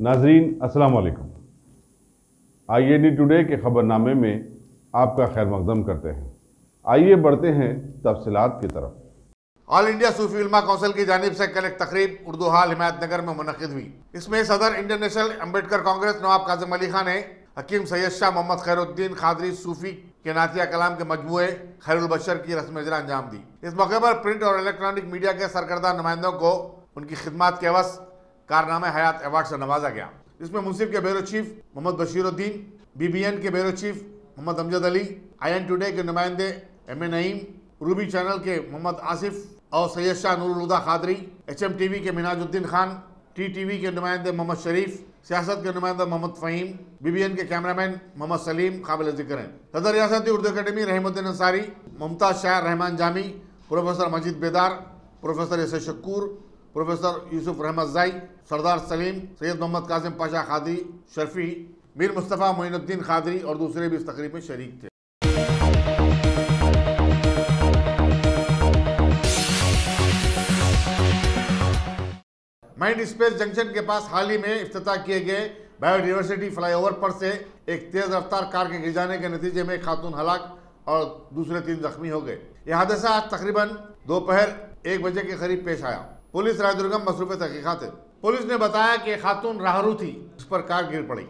नाजरीन अस्सलाम वालेकुम। IAD टुडे के खबरनामे में आपका खैर मकदम करते हैं। आइए बढ़ते हैं तफसीलात की तरफ। ऑल इंडिया सूफी उलमा काउंसिल की जानिब से कल एक तकरीब उर्दू हाल हिमायतनगर में मुनक्किद हुई। इसमें सदर इंडियन नेशनल अम्बेडकर कांग्रेस नवाब काजिम अली खान ने हकीम सैयद शाह मोहम्मद खैरुद्दीन खादरी सूफी के नातिया कलाम के मजमूए खैरुल बशर की रस्म इजरा अंजाम दी। इस मौके पर प्रिंट और इलेक्ट्रॉनिक मीडिया के सरकर्दा नुमाइंदों को उनकी खिदमत के अवस कारनामे हयात अवार्ड से नवाजा गया। इसमें मुंसिफ के bureau chief Mohammed Basheeruddin, BBN के bureau chief Mohammed Amjad Ali, IN today के नुमाइंदे MA नईम, रूबी चैनल के मोहम्मद आसिफ और सैयद शाह नूरुल हुदा खादरी, HMTV के मिनाजुद्दीन खान, TTV के नुमाइंदे मोहम्मद शरीफ, सियासत के नुमाइंदा मोहम्मद फ़हीम, BBN के कैमरामैन मोहम्मद सलीम काबिल ज़िक्र हैं। सदर रियासती उर्दू अकेडमी रहीमुद्दीन अंसारी, मुमताज़ शाह रहमान जामी, प्रोफेसर मजीद बेदार, professor yes or Shakoor, professor Yusuf रहमत ज़ाई, सरदार सलीम, सैयद मोहम्मद कासिम पाशा खादरी शर्फी, मीर मुस्तफ़ा मोइनुद्दीन खादरी और दूसरे भी इस तकरीब में शरीक थे। माइंड स्पेस जंक्शन के पास हाल ही में इफ्तिताह किए गए बायोडाइवर्सिटी फ्लाईओवर पर से एक तेज रफ्तार कार के गिर जाने के नतीजे में एक खातून हलाक और दूसरे 3 जख्मी हो गए। यह हादसा आज तकरीबन दोपहर 1 बजे के करीब पेश आया। पुलिस रायदुर्गम मसरूफ़ तहकीकात है। पुलिस ने बताया कि खातून राहरू थी, जिस पर कार गिर पड़ी।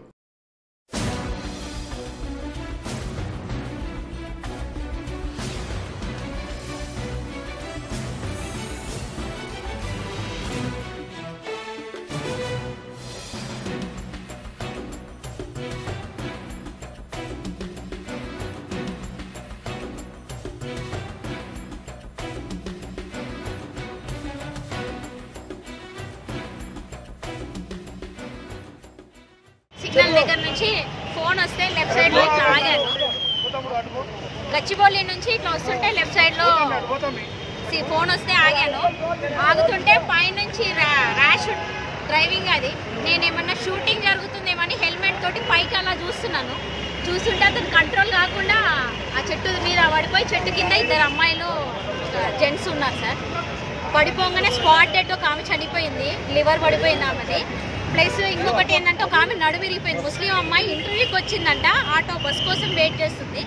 సిగ్నల్ దగ్గర నుంచి ఫోన్ వస్తే లెఫ్ట్ సైడ్ లో ఇట్లా ఆగాను. గచ్చిబౌలి నుంచి ఇట్లా వస్తుంటే లెఫ్ట్ సైడ్ లో ఫోన్ వస్తే ఆగాను. ఆగుతుంటే పైనుంచి ర్యాష్ డ్రైవింగ్ అది. నేనేమన్నా షూటింగ్ జరుగుతుందేమని హెల్మెట్ తోటి పైకి అలా చూస్తున్నాను. చూస్తుంటే అతను కంట్రోల్ కాకుండా ఆ చెట్టు మీద పడిపోయి చెట్టు కింద 2 అమ్మాయిలు జెంట్స్ ఉన్నారు సార్. పడిపోగానే స్పాట్ డెడ్ ఒక ఆమె చనిపోయింది, లివర్ పడిపోయింది ఆమెది. ప్లస్ ఇంకొకటి ఏంటంటే ఒక ఆమె నడుము విరిగిపోయింది. ముస్లిం అమ్మాయి ఇంటర్వ్యూకి వచ్చిందంట, ఆటో బస్ కోసం వెయిట్ చేస్తుంది.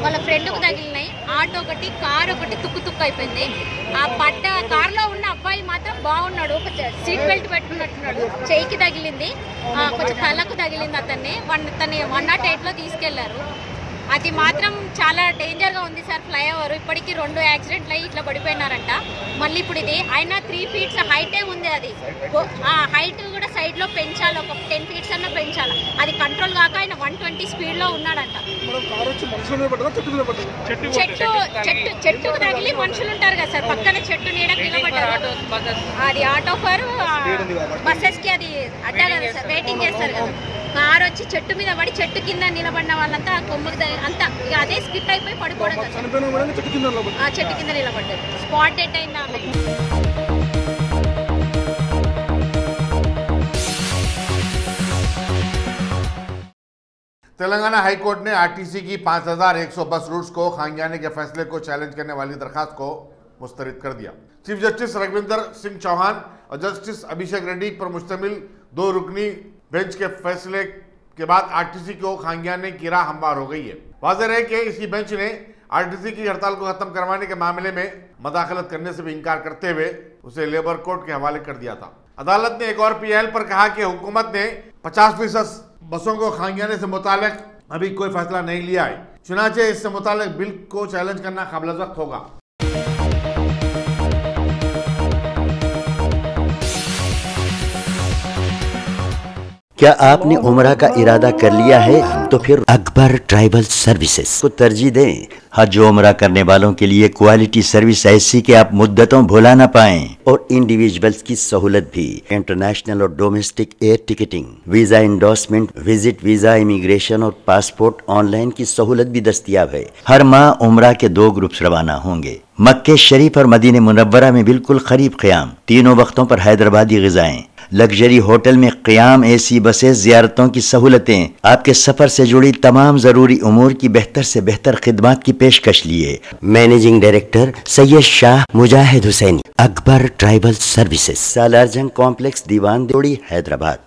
వాళ్ళ ఫ్రెండ్కు తగిలినాయి. ఆటో ఒకటి, కార్ ఒకటి తుక్కు అయిపోయింది. ఆ కార్లో ఉన్న అబ్బాయి మాత్రం బాగున్నాడు, ఒక సీట్ బెల్ట్ పెట్టుకున్నట్టున్నాడు. చెయ్యికి తగిలింది, కొంచెం తలకు తగిలింది. అతన్ని 108లో తీసుకెళ్లారు. అది మాత్రం చాలా డేంజర్గా ఉంది సార్ ఫ్లైఓవర్. ఇప్పటికీ 2 యాక్సిడెంట్లు అయ్యి ఇట్లా పడిపోయినారంట. మళ్ళీ ఇప్పుడు ఇది అయినా 3 ఫీట్స్ హైటే ఉంది. అది హైట్ కూడా సైడ్లో పెంచాలి, ఒక 10 ఫీట్స్ అన్న పెంచాలి. అది కంట్రోల్ కాక ఆయన 120 స్పీడ్లో ఉన్నాడంట. చెట్టుకు తగిలి మనుషులు ఉంటారు కదా సార్, పక్కన చెట్టు నీడకు నిలబడ్డారు. అది ఆటో ఫర్ బస్సెస్కి అది అడ్డా కదా సార్, వెయిటింగ్ చేస్తారు కదా. కారు వచ్చి చెట్టు మీద పడి చెట్టు కింద నిలబడిన వాళ్ళంతా కొమ్ముకి అంతా ఇక అదే స్కిట్ అయిపోయి పడిపోవడం కదా. చెట్టు కింద నిలబడ్డారు. స్పాట్ డెడ్ అయింది ఆమె. तेलंगाना हाईकोर्ट ने RTC की 5100 बस रूट्स को खांगियाने के फैसले को चैलेंज करने वाली दरखास्त को मुस्तरद कर दिया। चीफ जस्टिस रघविंदर सिंह चौहान और जस्टिस अभिषेक रेड्डी पर मुश्तमिल 2 रुकनी बेंच के फैसले के बाद RTC को खांगियाने की राह हमवार हो गई है। वाज़ेह है कि इसी बेंच ने RTC की हड़ताल को खत्म करवाने के मामले में मदाखलत करने से भी इनकार करते हुए उसे लेबर कोर्ट के हवाले कर दिया था। अदालत ने एक और PL पर कहा कि हुकूमत ने 50% बसों को खांगियाने से मुतालिक अभी कोई फैसला नहीं लिया है, चुनाचे इससे मुतालिक बिल को चैलेंज करना काबिल वक्त होगा। क्या आपने उम्रा का इरादा कर लिया है? तो फिर अकबर ट्राइबल सर्विसेज को तरजीह दें। हज उम्रा करने वालों के लिए क्वालिटी सर्विस ऐसी कि आप मुद्दतों भुला ना पाएं, और इंडिविजुअल्स की सहूलत भी। इंटरनेशनल और domestic air ticketing, visa endorsement, visit visa, immigration और पासपोर्ट ऑनलाइन की सहूलत भी दस्तयाब है। हर माह उम्रा के 2 ग्रुप्स रवाना होंगे। मक्के शरीफ और मदीने मुनव्वरा में बिल्कुल करीब क़याम, 3 वक्तों पर हैदराबादी ग़िज़ाएं, लग्जरी होटल में क़याम, AC बसेस, ज़ियारतों की सहूलतें, आपके सफ़र से जुड़ी तमाम ज़रूरी उमूर की बेहतर से बेहतर खिदमत की पेशकश लिए। Managing director Syed Shah Mujahid Hussaini, Akbar tribal services, Salarjung complex, Diwan Dodi, Hyderabad.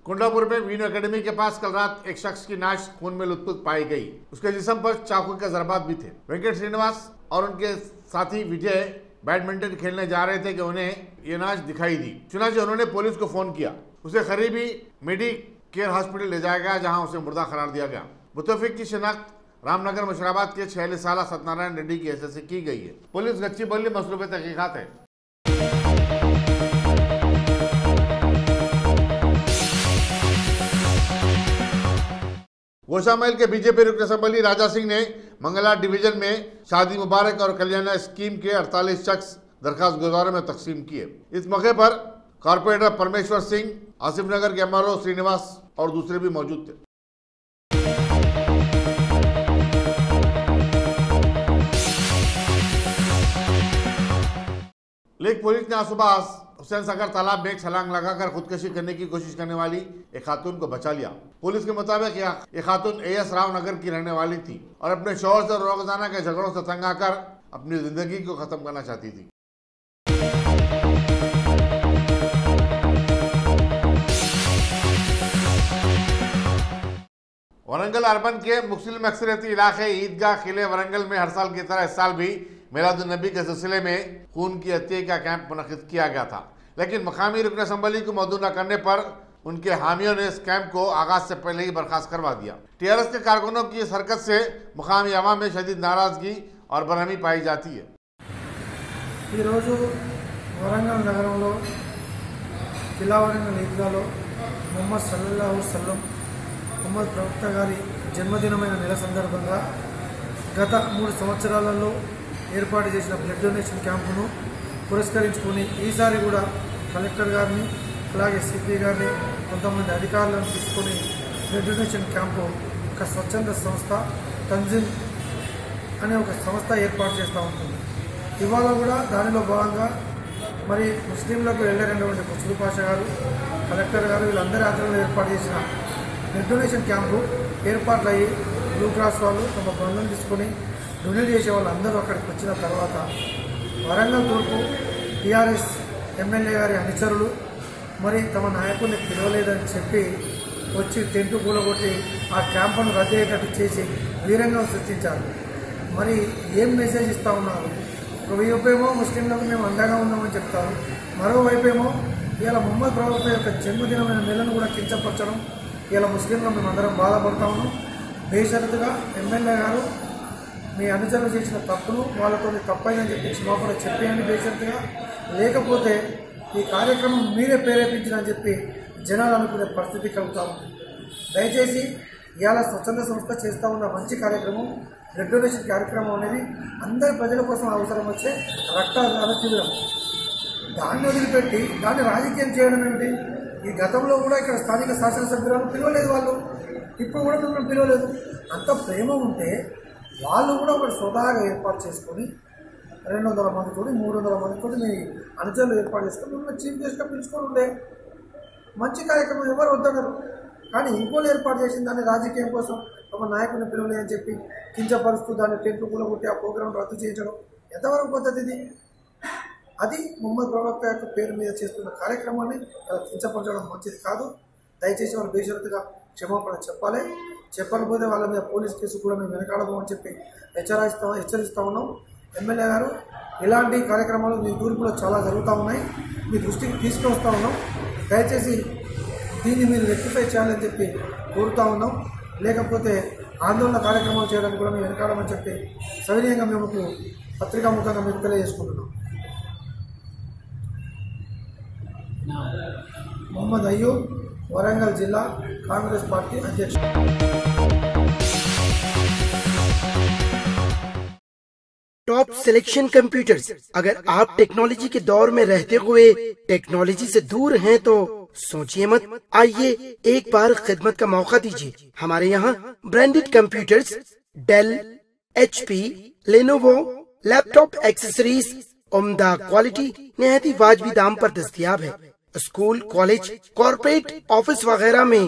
Kundapur में वीणु एकेडमी के पास कल रात एक शख्स की नाश खून में लुथपुथ पाई गई। उसके जिस्म पर चाकू के ज़रबात भी थे। वेंकट श्रीनिवास और उनके साथी विजय बैडमिंटन खेलने जा रहे थे कि उन्हें ये नाश दिखाई दी। चुनाचे उन्होंने पुलिस को फोन किया। उसे करीबी मेडिकेयर हॉस्पिटल ले जाया गया, जहां उसे मुर्दा करार दिया गया। मुतफिक की शिनाख्त रामनगर मुशराबाद के 46 साल सत्यनारायण रेड्डी की हैसियत से की गई है। पुलिस गच्ची बल्ली मसरूफ़ तहकीकात है। गोशामैल के बीजेपी रुकन असम्बली राजा सिंह ने मंगला डिवीजन में शादी मुबारक और कल्याण स्कीम के 48 शख्स दरखास्त गुजारों में तकसीम किए। इस मौके पर कॉर्पोरेटर परमेश्वर सिंह, आसिफ नगर के एमआरओ श्रीनिवास और दूसरे भी मौजूद थे। लेक पुलिस ने आज सुबह हुसैन सागर तालाब में छलांग लगाकर खुदकशी करने की कोशिश करने वाली एक खातून को बचा लिया। पुलिस के मुताबिक यह खातून एएस राव नगर की रहने वाली थी और अपने शौहर से रोजाना के झगड़ों से तंग आकर अपनी जिंदगी को खत्म करना चाहती थी। वरंगल अर्बन के मुस्लिम अक्सरियती इलाके ईदगाह किले वरंगल में हर साल की तरह इस साल भी मिलादुन नबी के सिलसिले में खून की हत्या का कैंप मुनक्किद किया गया था, लेकिन मकामी रुकन असम्बली को मौजूद न करने पर उनके हामियों ने इस कैंप को आगाज से पहले ही बर्खास्त करवा दिया। टीआरएस के कारकुनों की इस हरकत से मकामी अवाम में शदीद नाराजगी और बरहमी पाई जाती है। వరంగల్ నగరంలో జిల్లా వరంగల్ ఈద్గాలో ముహమ్మద్ సల్లల్లాహు అలైహి వసల్లం ముహమ్మద్ ప్రవక్త గారి జన్మదినమైన నెల సందర్భంగా గత 3 సంవత్సరాలలో ఏర్పాటు చేసిన బ్లడ్ డొనేషన్ క్యాంపును పురస్కరించుకొని ఈసారి కూడా కలెక్టర్ గారిని అలాగే సిపి గారిని కొంతమంది అధికారులను తీసుకొని బ్లడ్ డొనేషన్ క్యాంపు ఒక స్వచ్ఛంద సంస్థ తంజిమ్ అనే ఒక సంస్థ ఏర్పాటు చేస్తూ ఉంటుంది। ఇవాళ కూడా దానిలో భాగంగా మరి ముస్లింలకు వెళ్ళినటువంటి ముస్లిం పాషా గారు, కలెక్టర్ గారు వీళ్ళందరి ఆధ్వర్యంలో ఏర్పాటు చేసిన బ్లడ్ డొనేషన్ క్యాంపు ఏర్పాట్లు అయ్యి బ్లూ క్రాస్ వాళ్ళు తమ బంధువులు తీసుకొని డొనేట్ చేసే వాళ్ళందరూ అక్కడికి వచ్చిన తర్వాత వరంగల్ తూర్పు టీఆర్ఎస్ ఎమ్మెల్యే గారి అనుచరులు మరి తమ నాయకుడిని పిలవలేదని చెప్పి వచ్చి టెంటు కూలగొట్టి ఆ క్యాంపును రద్దు అయ్యేటట్టు చేసి వీరంగం సృష్టించారు। మరి ఏం మెసేజ్ ఇస్తూ ఉన్నారు? ఒకవైపేమో ముస్లింలకు మేము అండగా ఉన్నామని చెప్తారు, మరోవైపేమో ఇలా ముహమ్మద్ ప్రవక్త యొక్క జన్మదినమైన నెలను కూడా కించపరచడం, ఇలా ముస్లింలు మేము అందరం బాధపడతా ఉన్నాం। బేషరతుగా ఎమ్మెల్యే గారు మీ అనుచరులు చేసిన తప్పును వాళ్ళతో తప్పైందని చెప్పి క్షమాపణ చెప్పేయండి బేషరతుగా, లేకపోతే ఈ కార్యక్రమం మీరే ప్రేరేపించారని చెప్పి జనాలు అనుకునే పరిస్థితి కలుగుతూ ఉంది। దయచేసి ఇవాళ స్వచ్ఛంద సంస్థ చేస్తూ ఉన్న మంచి కార్యక్రమం బ్లడ్ డొనేషన్ కార్యక్రమం అనేది అందరి ప్రజల కోసం అవసరం వచ్చే రక్తదాన శిబిరం, దాన్ని వదిలిపెట్టి దాన్ని రాజకీయం చేయడం ఏమిటి? ఈ గతంలో కూడా ఇక్కడ స్థానిక శాసనసభ్యులను పిలవలేదు, వాళ్ళు ఇప్పుడు కూడా మిమ్మల్ని పిలవలేదు। అంత ప్రేమ ఉంటే వాళ్ళు కూడా ఒకటి స్వతహాగా ఏర్పాటు చేసుకొని 200 మందితో 300 మందితో మీ అనుచరులు ఏర్పాటు చేసుకొని మిమ్మల్ని చీఫ్ గెస్ట్గా పిలుచుకొని ఉండే మంచి కార్యక్రమం ఎవరు వద్దన్నారు। కానీ ఇంకోళ్ళు ఏర్పాటు చేసిన దాన్ని రాజకీయం కోసం తమ నాయకుని పిలువలే అని చెప్పి కించపరుస్తూ దాన్ని టెంట్లు కూలగొట్టి ఆ ప్రోగ్రాం రద్దు చేయించడం ఎంతవరకు పద్ధతి ఇది? అది ముహమ్మద్ ప్రవక్త యొక్క పేరు మీద చేస్తున్న కార్యక్రమాన్ని కించపరచడం మంచిది కాదు। దయచేసి వాళ్ళు బేషరతుగా క్షమాపణ చెప్పాలి, చెప్పకపోతే వాళ్ళ మీద పోలీస్ కేసు కూడా మేము వెనకాడబోమని చెప్పి హెచ్చరిస్తూ ఉన్నాం। ఎమ్మెల్యే గారు ఇలాంటి కార్యక్రమాలు మీ తూర్పులో చాలా జరుగుతూ ఉన్నాయి, మీ దృష్టికి తీసుకొస్తా ఉన్నాం, దయచేసి దీన్ని మీరు రెక్టిఫై చేయాలని చెప్పి కోరుతూ ఉన్నాం, లేకపోతే ఆందోళన కార్యక్రమాలు చేయడానికి కూడా మేము వెనకాడమని చెప్పి సవినయంగా మేము పత్రికాముఖంగా మేము తెలియజేసుకుంటున్నాం। మొహమ్మద్ అయ్యూబ్, వరంగల్ जिला कांग्रेस पार्टी अध्यक्ष। Top selection computers. अगर आप टेक्नोलॉजी के दौर में रहते हुए टेक्नोलॉजी से दूर हैं तो सोचिए मत, आइए एक बार खिदमत का मौका दीजिए। हमारे यहाँ branded computers Dell, HP, Lenovo, laptop accessories उम्दा क्वालिटी निहायत ही वाजबी दाम पर दस्तयाब है। स्कूल, कॉलेज, कॉर्पोरेट, ऑफिस वगैरह में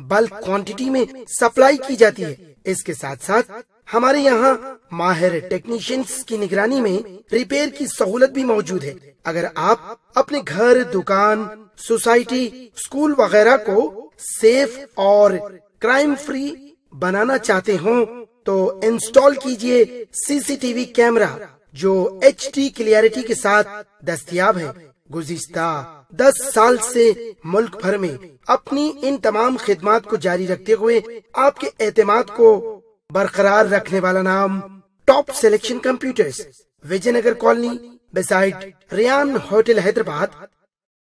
बल्क क्वांटिटी में सप्लाई की जाती है। इसके साथ साथ हमारे यहाँ माहिर टेक्नीशियंस की निगरानी में रिपेयर की सहूलत भी मौजूद है। अगर आप अपने घर, दुकान, सोसाइटी, स्कूल वगैरह को सेफ और क्राइम फ्री बनाना चाहते हो तो इंस्टॉल कीजिए सीसीटीवी कैमरा जो HD क्लियरिटी के साथ दस्तयाब है। गुज़िश्ता 10 साल से मुल्क भर में अपनी इन तमाम खिदमात को जारी रखते हुए आपके एतमाद को बरकरार रखने वाला नाम top selection computers, Vijayanagar colony beside Riyan hotel Hyderabad.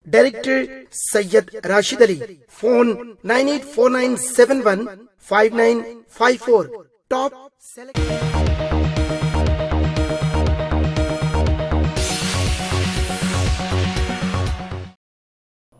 Director Syed Rashid Ali. Phone 9849715954। Top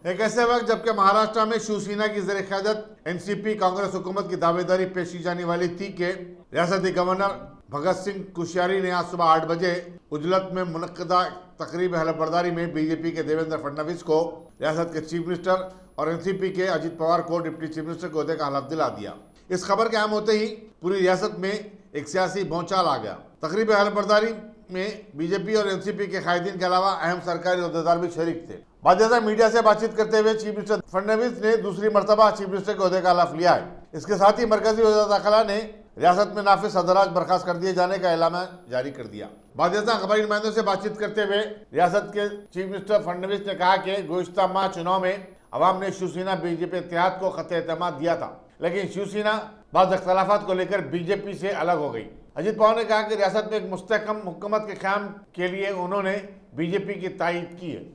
एक ऐसे वक्त जबकि महाराष्ट्र में शिवसेना की ज़ेर क़यादत एनसीपी कांग्रेस हुकूमत की दावेदारी पेश की जाने वाली थी कि रियासती गवर्नर भगत सिंह कोश्यारी ने आज सुबह 8 बजे उजलत में मुनक्किदा तकरीब हलफबरदारी में बीजेपी के देवेंद्र फडणवीस को रियासत के चीफ मिनिस्टर और एनसीपी के अजित पवार को डिप्टी चीफ मिनिस्टर के ओहदे का हलफ दिला दिया। इस खबर के आम होते ही पूरी रियासत में एक सियासी भौचाल आ गया। तकरीब हलफबरदारी में बीजेपी और एनसीपी के कायदीन के अलावा अहम सरकारी ओहदेदार भी शरीक थे। बाकायदा मीडिया से बातचीत करते हुए चीफ मिनिस्टर फडणवीस ने दूसरी मरतबा चीफ मिनिस्टर के ओहदे का हलफ लिया है। इसके साथ ही मरकजी वज़ीर दाखिला ने रियासत में नाफिज सदराज बर्खास्त कर दिए जाने का ऐलान जारी कर दिया। बाकायदा खबरी नुमाइंदों से बातचीत करते हुए रियासत के चीफ मिनिस्टर फडणवीस ने कहा कि गुज़िश्ता माह चुनाव में अवाम ने शिवसेना बीजेपी इत्तेहाद को खत एतमाद दिया था, लेकिन शिवसेना बाज़ इख्तलाफात को लेकर बीजेपी से अलग हो गई। अजित पवार ने कहा कि रियासत में एक मुस्तहकम हुकूमत के क़याम के लिए उन्होंने बीजेपी की तायीद की है।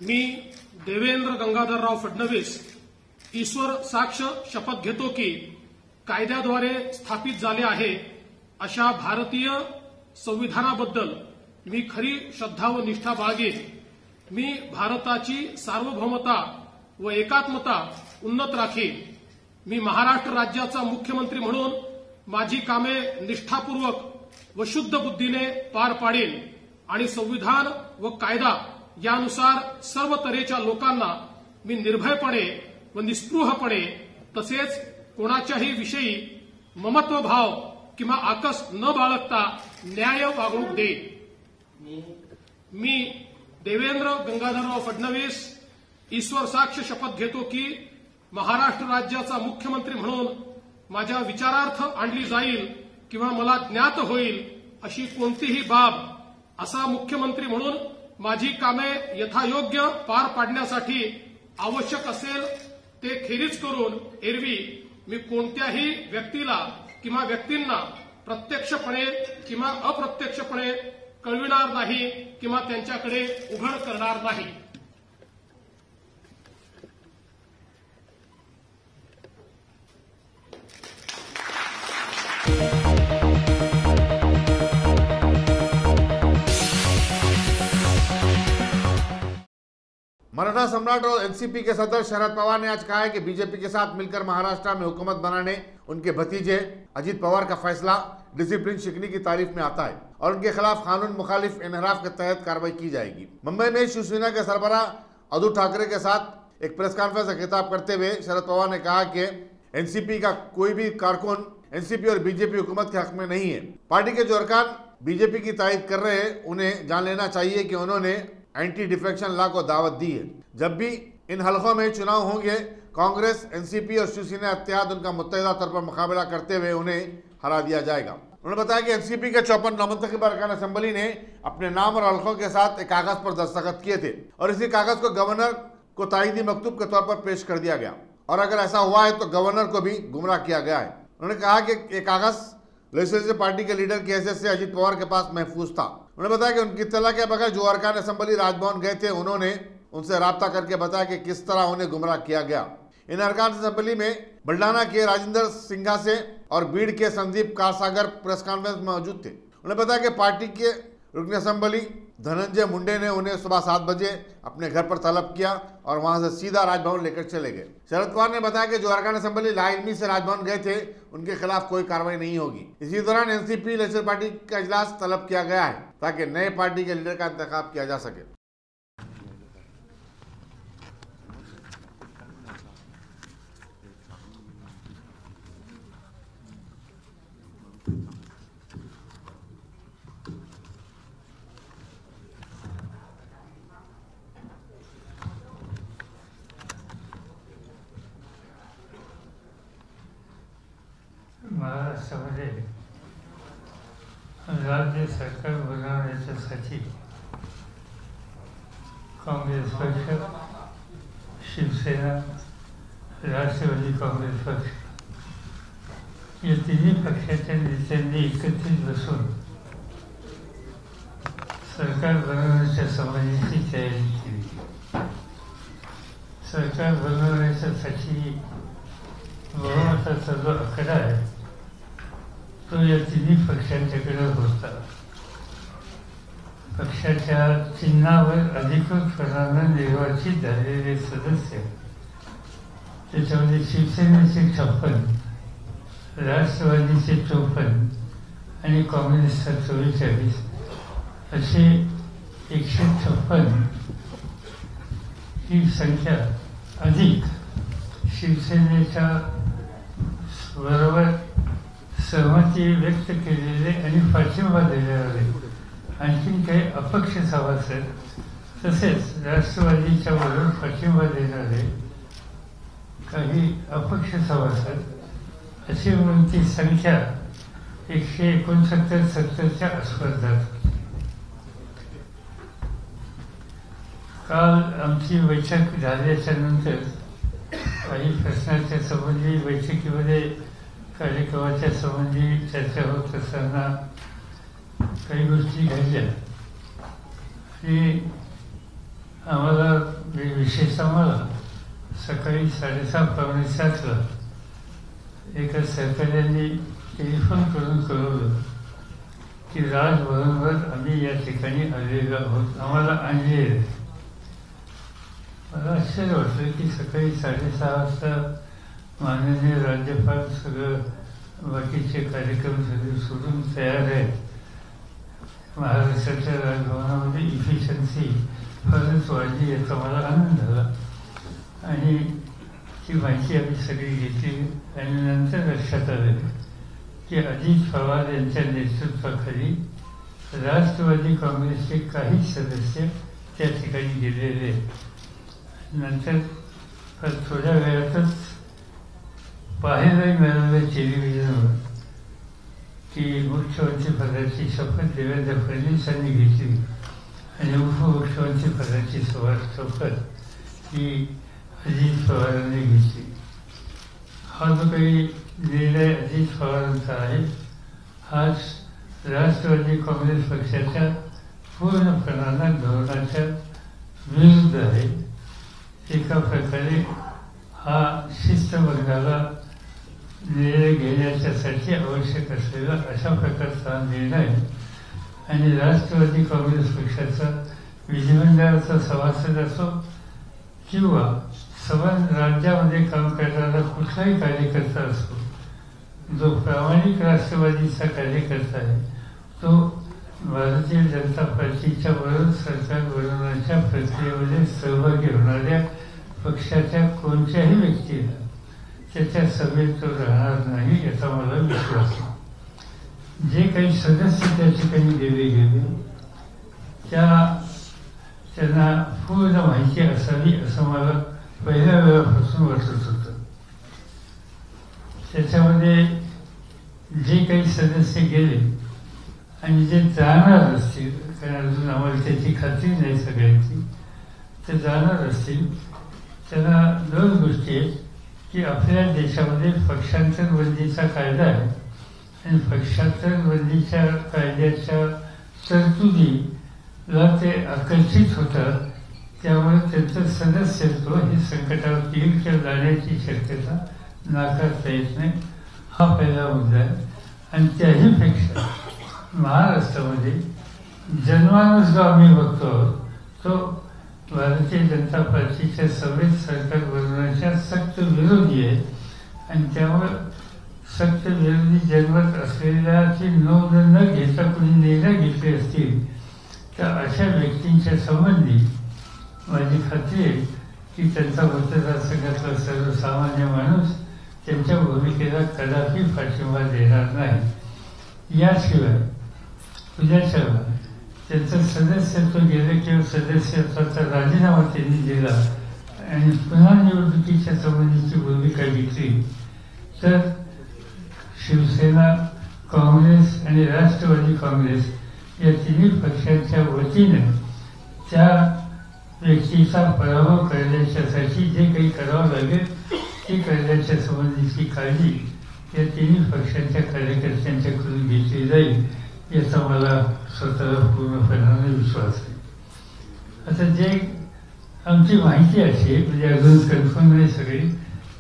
मी देवेंद्र गंगाधरराव फडणवीस ईश्वर साक्ष शपथ घेतो की कायद्याद्वारे स्थापित झाले आहे अशा भारतीय संविधानाबद्दल मी खरी श्रद्धा व निष्ठा बाळगेन। मी भारताची सार्वभौमता व एकात्मता उन्नत राखीन। मी महाराष्ट्र राज्याचा मुख्यमंत्री म्हणून माझी कामे निष्ठापूर्वक व शुद्ध बुद्धीने पार पाडेन आणि संविधान व कायदा यानुसार सर्व तऱ्हेच्या लोकांना मी निर्भयपणे व निस्पृहपणे तसेच कोणाच्याही विषयी ममत्वभाव किंवा आकस न बाळगता न्याय वागणूक देईन। मी देवेंद्र गंगाधरराव फडणवीस ईश्वर साक्ष शपथ घेतो की महाराष्ट्र राज्याचा मुख्यमंत्री म्हणून माझ्या विचारार्थ आणली जाईल किंवा मला ज्ञात होईल अशी कोणतीही बाब असा मुख्यमंत्री म्हणून माझी कामे यथायोग्य पार पाडण्यासाठी आवश्यक असेल ते खेरीज करून एरवी मी कोणत्याही व्यक्तीला किंवा व्यक्तींना प्रत्यक्षपणे किंवा अप्रत्यक्षपणे कळविणार नाही किंवा त्यांच्याकडे उघड करणार नाही। मराठा सम्राट और एनसीपी के सदर शरद पवार ने आज कहा है कि बीजेपी के साथ मिलकर महाराष्ट्र में हुकूमत बनाने उनके भतीजे अजित पवार का फैसला डिसिप्लिन शिकनी की तारीफ में आता है और उनके खिलाफ कानून मुखालिफ इनहराफ के तहत कार्रवाई की जाएगी। मुंबई में शिवसेना के सरबराह उद्धव ठाकरे के साथ एक प्रेस कॉन्फ्रेंस से खिताब करते हुए शरद पवार ने कहा कि एनसीपी का कोई भी कारकुन एनसीपी और बीजेपी हुकूमत के हक में नहीं है। पार्टी के जो अरकान बीजेपी की तायद कर रहे हैं उन्हें जान लेना चाहिए कि उन्होंने एंटी डिफेक्शन लॉ को दावत दी है। जब भी इन हलकों में चुनाव होंगे कांग्रेस, एनसीपी और शिवसेना इत्तेहाद उनका मुत्तहिदा तौर पर मुकाबला करते हुए उन्हें हरा दिया जाएगा। उन्होंने बताया कि एनसीपी के 54 नामंतखब अरकान असेंबली ने अपने नाम और हलकों के साथ एक कागज पर दस्तखत किए थे और इसी कागज को गवर्नर को तायदी मकतूब के तौर पर पेश कर दिया गया और अगर ऐसा हुआ है तो गवर्नर को भी गुमराह किया गया है। उन्होंने कहा कि ये कागज लेजिस्लेटिव पार्टी के लीडर की हैसियत से अजित पवार के पास महफूज था। उन्होंने बताया कि उनकी इत्तला के बगैर जो अरकान असेंबली राजभवन गए थे उन्होंने उनसे राब्ता करके बताया कि किस तरह उन्हें गुमराह किया गया। इन अरकान असेंबली में बुल्डाना के राजेंद्र सिंघा से और बीड़ के संदीप कारसागर प्रेस कॉन्फ्रेंस में मौजूद थे। उन्होंने बताया कि पार्टी के रुकन असेंबली धनंजय मुंडे ने उन्हें सुबह 7 बजे अपने घर पर तलब किया और वहां से सीधा राजभवन लेकर चले गए। शरद पवार ने बताया कि जो अरकान असेंबली लाइलमी से राजभवन गए थे उनके खिलाफ कोई कार्रवाई नहीं होगी। इसी दौरान एनसीपी लेजिस्लेटिव पार्टी का इजलास तलब किया गया है ताकि नए पार्टी के लीडर का इंतखाब किया जा सके। महाराष्ट्रामध्ये राज्य सरकार बनवण्याच्यासाठी काँग्रेस पक्ष, शिवसेना, राष्ट्रवादी काँग्रेस पक्ष या तिन्ही पक्षाच्या नेत्यांनी एकत्रित बसून सरकार बनवण्याच्या संबंधीची तयारी केली. सरकार बनवण्याच्यासाठी बहुमताचा जो आकडा आहे तो या तिन्ही पक्षांच्याकडे होता. पक्षाच्या चिन्हावर अधिकृतपणानं निर्वाचित झालेले सदस्य, त्याच्यामध्ये शिवसेनेचे 56, राष्ट्रवादीचे 54 आणि काँग्रेसचा 44 असे 156 ही संख्या अधिक शिवसेनेच्या बरोबर सहमती व्यक्त केलेले आणि पाठिंबा दिलेले आणखीन काही अपक्ष सभासद, तसेच राष्ट्रवादीच्या बरोबर पाठिंबा देणारे काही अपक्ष सभासद अशी म्हणून ती संख्या 169-70च्या आसपास जाते. काल आमची बैठक झाल्याच्या नंतर काही प्रश्नाच्या संबंधी बैठकीमध्ये कार्यक्रमाच्या संबंधी चर्चा होत असताना काही गोष्टी घडल्या आणि आम्हाला विशेषतः मला सकाळी 6:30-7:15 एका सहकार्याने टेलिफोन करून कळवलं की राजभवनवर आम्ही या ठिकाणी आलेलो आहोत, आम्हाला आणले. मला आश्चर्य वाटलं की सकाळी 6:30 वाजता माननीय राज्यपाल सगळं बाकीचे कार्यक्रम सगळे सोडून तयार आहेत. महाराष्ट्राच्या राजभवनामध्ये इफिशियन्सी फारच वाढली याचा मला आनंद झाला आणि ती माहिती आम्ही सगळी घेतली आणि नंतर लक्षात आलं की अजित पवार यांच्या नेतृत्वाखाली राष्ट्रवादी काँग्रेसचे काही सदस्य त्या ठिकाणी गेलेले. नंतर थोड्या वेळातच पाहायलाही मिळालं टेलिव्हिजनवर की मुख्यमंत्री पदाची शपथ देवेंद्र फडणवीसांनी घेतली आणि उपमुख्यमंत्री पदाची शपथ ही अजित पवारांनी घेतली. हा जो काही निर्णय अजित पवारांचा आहे हाच राष्ट्रवादी काँग्रेस पक्षाच्या पूर्णपणानं धोरणाच्या विरुद्ध आहे. एका प्रकारे हा शिस्तबद्धाला निर्णय घेण्याच्यासाठी आवश्यक असलेला अशा प्रकारचा हा निर्णय आणि राष्ट्रवादी काँग्रेस पक्षाचा विधिमंडळाचा सभासद असो किंवा राज्यामध्ये काम करणारा कुठलाही कार्यकर्ता असो, जो प्रामाणिक राष्ट्रवादीचा कार्यकर्ता आहे तो भारतीय जनता पार्टीच्या बरोबर सरकार बनवण्याच्या प्रक्रियेमध्ये सहभागी होणाऱ्या पक्षाच्या कोणत्याही व्यक्तीला त्याच्या सभेत तो राहणार नाही याचा मला विश्वास आहे. जे काही सदस्य त्या ठिकाणी दिले गेले त्यांना पूर्ण माहिती असावी असं मला पहिल्या वेळापासून वाटत होतं. त्याच्यामध्ये जे काही सदस्य गेले आणि जे जाणार असतील, कारण अजून आम्हाला त्याची खात्री नाही सगळ्यांची, ते जाणार असतील त्यांना 2 गोष्टी आहेत की आपल्या देशामध्ये पक्षांतर बंदीचा कायदा आहे आणि पक्षांतर बंदीच्या कायद्याच्या तरतुदीला ते आकर्षित होतात. त्यामुळे त्यांचं सदस्यत्व हे संकटावर येईल किंवा जाण्याची शक्यता नाकारता येत नाही. हा पहिला मुद्दा आहे. आणि त्याहीपेक्षा महाराष्ट्रामध्ये जन्मानच जो आम्ही बघतो आहोत तो भारतीय जनता पार्टीच्या सभेत सरकार बनवण्याच्या सक्त विरोधी आहे आणि त्यामुळे सक्त विरोधी जन्मत असलेल्याची नोंद न घेता कोणी निर्णय घेतले असतील तर अशा व्यक्तींच्या संबंधी माझी खात्री आहे की त्यांचा मतदारसंघातला सर्वसामान्य माणूस त्यांच्या भूमिकेला कदापि पाठिंबा देणार नाही. याशिवाय उद्याच्या त्यांचं सदस्यत्व गेलं किंवा सदस्यत्वाचा राजीनामा त्यांनी दिला आणि पुन्हा निवडणुकीच्या संबंधीची भूमिका घेतली तर शिवसेना, काँग्रेस आणि राष्ट्रवादी काँग्रेस या तिन्ही पक्षांच्या वतीने त्या व्यक्तीचा पराभव करण्याच्यासाठी जे काही करावं लागेल ते करण्याच्या संबंधीची काळजी या तिन्ही पक्षांच्या कार्यकर्त्यांच्याकडून घेतली जाईल याचा मला स्वतःला पूर्णपणाने विश्वास आहे. आता जे आमची माहिती अशी म्हणजे अजून कन्फर्म नाही सगळी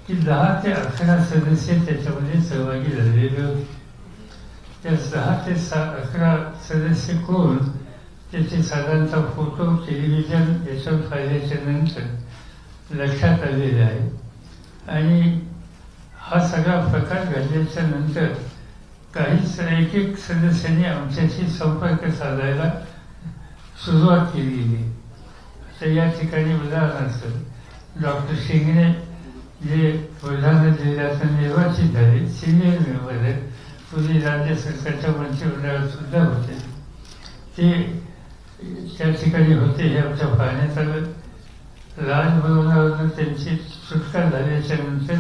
की 10 ते 11 सदस्य त्याच्यामध्ये सहभागी झालेले होते. त्या 10 ते 11 सदस्य कोण त्याचे साधारणतः फोटो टेलिव्हिजन याच्यावर पाहिल्याच्या नंतर लक्षात आलेले आहे. आणि हा सगळा प्रकार घडल्याच्या नंतर काही एक सदस्यांनी आमच्याशी संपर्क साधायला सुरुवात केली. तर या ठिकाणी उदाहरणार्थ डॉक्टर शिंगणे जे बुलढाणा जिल्ह्यातून निर्वाचित झाले, सिनियर मेंबर आहेत, पूर्वी राज्य सरकारच्या मंत्रिमंडळात सुद्धा होते, ते त्या ठिकाणी होते. हे आमच्या पाहण्यात आलं. राजभवनावरून त्यांची सुटका झाल्याच्या नंतर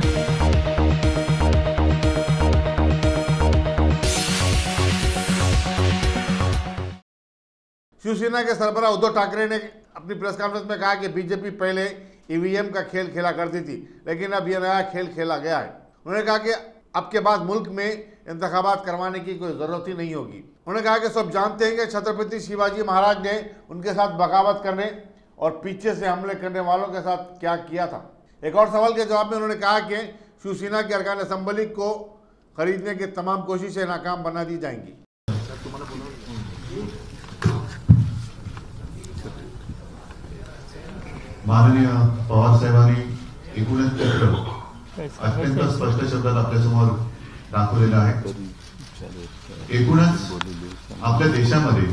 शिवसेना के सरबराह उद्धव ठाकरे ने अपनी प्रेस कॉन्फ्रेंस में कहा कि बीजेपी पहले ईवीएम का खेल खेला करती थी, लेकिन अब यह नया खेल खेला गया है. उन्होंने कहा कि अब के बाद मुल्क में इंतखाबात करवाने की कोई ज़रूरत ही नहीं होगी. उन्होंने कहा कि सब जानते हैं कि छत्रपति शिवाजी महाराज ने उनके साथ बगावत करने और पीछे से हमले करने वालों के साथ क्या किया था. एक और सवाल के जवाब में उन्होंने कहा कि शिवसेना के अरकान असम्बली को खरीदने की तमाम कोशिशें नाकाम बना दी जाएंगी. माननीय पवार साहेबांनी एकूणच चित्र अत्यंत स्पष्ट शब्दात आपल्यासमोर दाखवलेलं आहे. एकूणच आपल्या देशामध्ये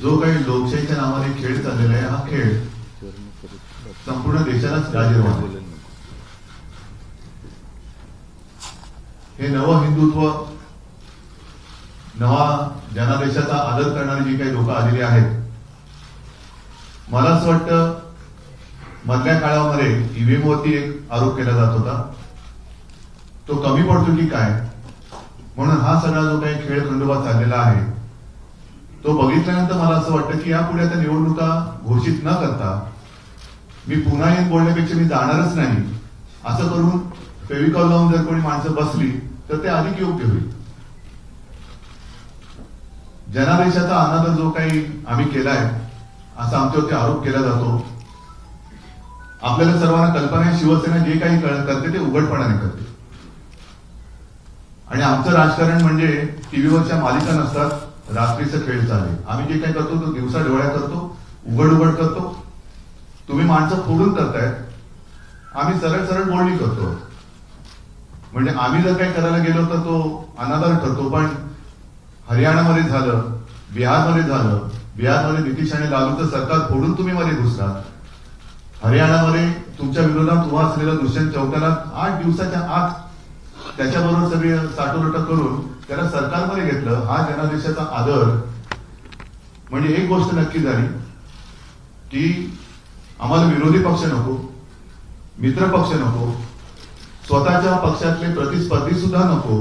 जो काही लोकशाहीच्या नावाने खेळ चाललेला आहे, हा खेळ संपूर्ण देशालाच लाजिरवाणा. हे नवं हिंदुत्व, नवा जनादेशाचा आदर करणारी जी काही लोक आलेली आहेत, मला असं वाटतं मधल्या काळामध्ये ईव्हीएम वरती एक आरोप केला जात होता, तो कमी पडतो की काय म्हणून हा सगळा जो काही खेळ खंडोबा चाललेला आहे तो बघितल्यानंतर मला असं वाटतं की यापुढे आता निवडणुका घोषित न करता मी पुन्हा येऊन बोलण्यापेक्षा मी जाणारच नाही असं करून फेविकॉल लावून जर कोणी माणसं बसली तर ते अधिक योग्य होईल. जनादेशाचा अनादर जो काही आम्ही केलाय असा आमच्यावरती आरोप केला जातो. आपल्याला सर्वांना कल्पना आहे शिवसेना जे काही करते ते उघडपणाने करते आणि आमचं राजकारण म्हणजे टीव्हीवरच्या मालिका नसतात, रात्रीचा खेळ चालेल. आम्ही जे काही करतो तो दिवसा डोळ्या करतो, उघड उघड करतो. तुम्ही माणसं फोडून करतायत, आम्ही सरळ सरळ बोलणी करतो. म्हणजे आम्ही जर काही करायला गेलो तर तो अनादर ठरतो. पण हरियाणामध्ये झालं, बिहारमध्ये झालं, बिहारमध्ये नितीश आणि लालूचं सरकार फोडून तुम्ही मध्ये घुसलात. हरियाणामध्ये तुमच्या विरोधात उभा असलेला दुष्यंत चौटाला 8 दिवसाच्या आत त्याच्याबरोबर सगळे साठोरट करून त्याला सरकारमध्ये घेतलं. हा जनादेशाचा आदर. म्हणजे एक गोष्ट नक्की झाली की आम्हाला विरोधी पक्ष नको, मित्र पक्ष नको, स्वतःच्या पक्षातले प्रतिस्पर्धी सुद्धा नको.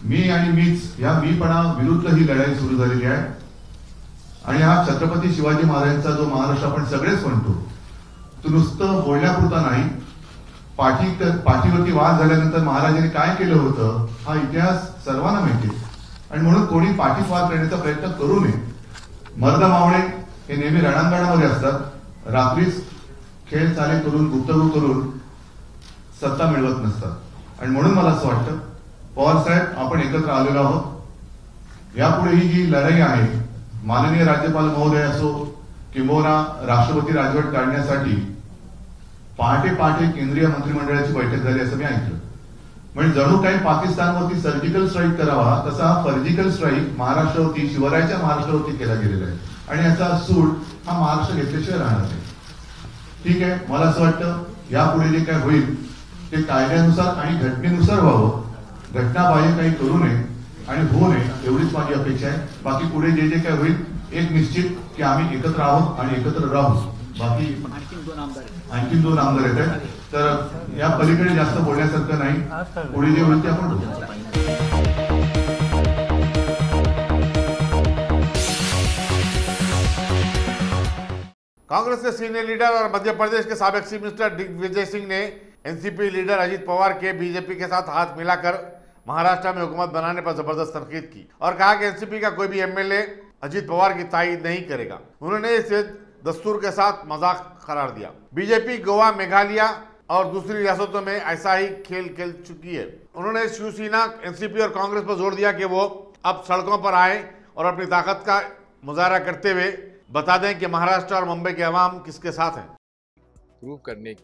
मी आणि मीच या मीपणा विरुद्ध ही लढाई सुरू झालेली आहे. आणि हा छत्रपती शिवाजी महाराजांचा जो महाराष्ट्र आपण सगळेच म्हणतो तो नुसतं बोलण्यापुरता नाही, पाठीवरती वाद झाल्यानंतर महाराजांनी काय केलं होतं हा इतिहास सर्वांना माहिती. आणि म्हणून कोणी पाठीत वाद करण्याचा प्रयत्न करू नये. मर्द मावळे हे नेहमी रणांगणामध्ये असतात, रात्रीच खेळ चाले करून गुप्तगू करून सत्ता मिळवत नसतात. आणि म्हणून मला असं वाटतं पवार साहेब आपण एकत्र आलेलो आहोत. यापुढे ही जी लढाई आहे, माननीय राज्यपाल महोदय असो किंबहुना राष्ट्रपती राजवट काढण्यासाठी पहाटे पहाटे केंद्रीय मंत्रिमंडळाची बैठक झाली असं मी ऐकलं. म्हणजे जणू काही पाकिस्तानवरती सर्जिकल स्ट्राईक करावा तसा हा सर्जिकल स्ट्राईक महाराष्ट्रावरती, शिवरायाच्या महाराष्ट्रावरती केला गेलेला आहे. आणि याचा सूट हा महाराष्ट्र घेतल्याशिवाय राहणार नाही. ठीक आहे, मला असं वाटतं यापुढे जे काय होईल ते कायद्यानुसार आणि घटनेनुसार व्हावं. घटनाबाह्य काही करू नये आणि होऊ नये एवढीच माझी अपेक्षा आहे. बाकी पुढे जे जे काय होईल एक निश्चित की आम्ही एकत्र आहोत आणि एकत्र राहू. बाकी आणखी 2 आमदार येत आहेत तर या पलीकडे जास्त बोलण्यासारखं नाही. पुढे जे होईल ते आपण कांग्रेस के सीनियर लीडर और मध्य प्रदेश के साबिक चीफ मिनिस्टर दिग्विजय सिंह ने एनसीपी लीडर अजीत पवार के बीजेपी के साथ हाथ मिलाकर महाराष्ट्र में हुकूमत बनाने पर जबरदस्त तनकीद की और कहा कि एनसीपी का कोई भी एमएलए अजीत पवार की तायीद नहीं करेगा। उन्होंने इसे दस्तूर के साथ मजाक करार दिया। बीजेपी गोवा, मेघालय और दूसरी रियासतों में ऐसा ही खेल खेल चुकी है। उन्होंने शिवसेना, एनसीपी और कांग्रेस पर जोर दिया कि वो अब सड़कों पर आए और अपनी ताकत का मुजाहरा करते हुए बता दें कि महाराष्ट्र और मुंबई के अवाम किसके साथ हैं। प्रूव करने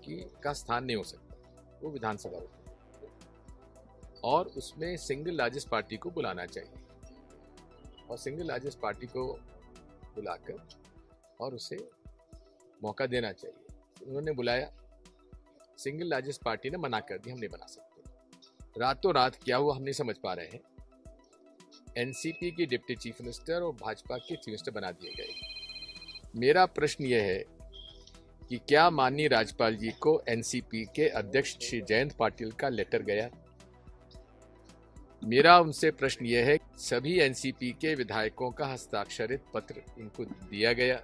का स्थान नहीं हो सकता, वो विधानसभा होती है और उसमें सिंगल लार्जेस्ट पार्टी को बुलाना चाहिए और सिंगल लार्जेस्ट पार्टी को बुलाकर और उसे मौका देना चाहिए। उन्होंने बुलाया, सिंगल लार्जेस्ट पार्टी ने मना कर दी, हम नहीं बना सकते। रातों रात क्या हुआ हम नहीं समझ पा रहे हैं। एनसीपी की डिप्टी चीफ मिनिस्टर और भाजपा के चीफ मिनिस्टर बना दिए गए। मेरा प्रश्न यह है कि क्या माननीय राज्यपाल जी को एनसीपी के अध्यक्ष श्री जयंत पाटिल का लेटर गया? मेरा उनसे प्रश्न यह है, सभी एनसीपी के विधायकों का हस्ताक्षरित पत्र इनको दिया गया?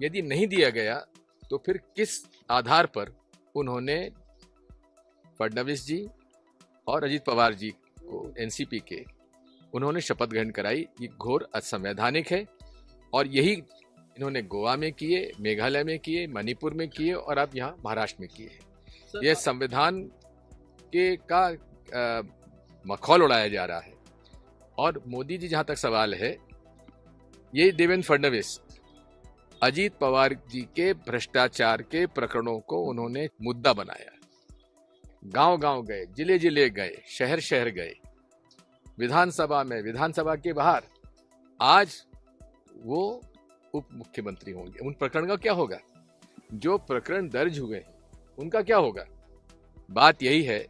यदि नहीं दिया गया तो फिर किस आधार पर उन्होंने फडणवीस जी और अजीत पवार जी को एनसीपी के उन्होंने शपथ ग्रहण कराई? ये घोर असंवैधानिक है और यही इन्होंने गोवा में किए, मेघालय में किए, मणिपुर में किए और अब यहाँ महाराष्ट्र में किए। यह संविधान के का मखौल उड़ाया जा रहा है। और मोदी जी, जहाँ तक सवाल है, ये देवेंद्र फडणवीस अजीत पवार जी के भ्रष्टाचार के प्रकरणों को उन्होंने मुद्दा बनाया। गांव गांव गए, जिले जिले गए, शहर शहर गए, विधानसभा में, विधानसभा के बाहर। आज वो उप मुख्यमंत्री होंगे, उन प्रकरण का क्या होगा? जो प्रकरण दर्ज हुए हैं उनका क्या होगा? बात यही है,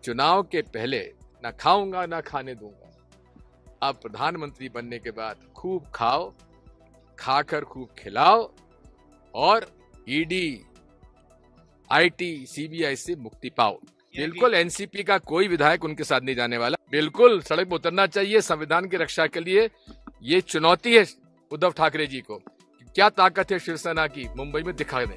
चुनाव के पहले ना खाऊंगा ना खाने दूंगा। अब प्रधानमंत्री बनने के बाद खूब खाओ, खाकर खूब खिलाओ और ईडी, आईटी, सीबीआई से मुक्ति पाओ। बिल्कुल एनसीपी का कोई विधायक उनके साथ नहीं जाने वाला। बिल्कुल सड़क पर उतरना चाहिए संविधान की रक्षा के लिए। ये चुनौती है उद्धव ठाकरे जी को, क्या ताकत है शिवसेना की, मुंबई में दिखा दें।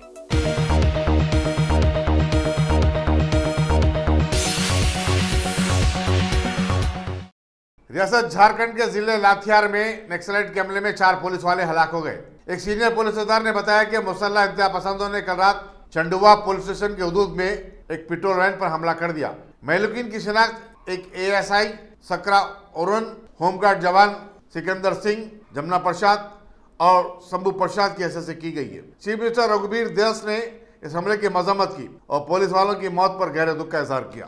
रियासत झारखंड के जिले लाठियार में नक्सलाइट के हमले में 4 पुलिस वाले हलाक हो गए। एक सीनियर पुलिस अधिकारी ने बताया कि मुसल्लह इंतहा पसंदों ने कल रात चंडुआ पुलिस स्टेशन के हदूद में एक पेट्रोल वैन पर हमला कर दिया। महलूकीन की शिनाख्त एक एएसआई सकरा ओरन, होमगार्ड जवान सिकंदर सिंह, जमुना प्रसाद और शंभू प्रसाद की हैसियत से की गई है। चीफ मिनिस्टर रघुबीर दास ने इस हमले की मजम्मत की और पुलिस वालों की मौत पर गहरे दुख का इजहार किया।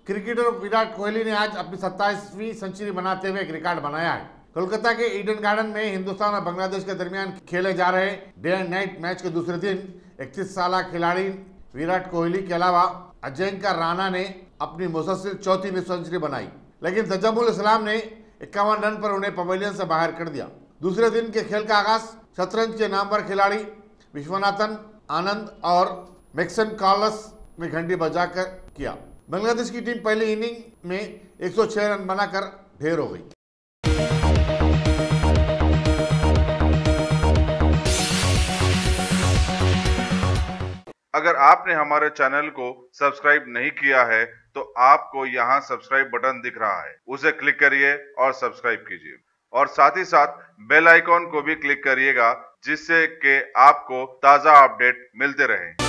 क्रिकेटर विराट कोहली ने आज अपनी 27वीं सेंचुरी बनाते हुए एक रिकॉर्ड बनाया है। कोलकाता के ईडन गार्डन में हिंदुस्तान और बांग्लादेश के दरमियान खेले जा रहे डे एंड नाइट मैच के दूसरे दिन 31 साल खिलाड़ी विराट कोहली के अलावा अजिंक्य राणा ने अपनी मुसलसल 4वीं सेंचुरी बनाई, लेकिन तजमुल इस्लाम ने 51 रन पर उन्हें पवेलियन से बाहर कर दिया। दूसरे दिन के खेल का आगाज शतरंज के नामवर खिलाड़ी विश्वनाथन आनंद और मैक्सन कार्लस ने घंटी बजाकर किया। बांग्लादेश की टीम पहली इनिंग में 106 रन बनाकर ढेर हो गई। अगर आपने हमारे चैनल को सब्सक्राइब नहीं किया है तो आपको यहाँ सब्सक्राइब बटन दिख रहा है, उसे क्लिक करिए और सब्सक्राइब कीजिए और साथ ही साथ बेल आइकॉन को भी क्लिक करिएगा जिससे कि आपको ताज़ा अपडेट मिलते रहें।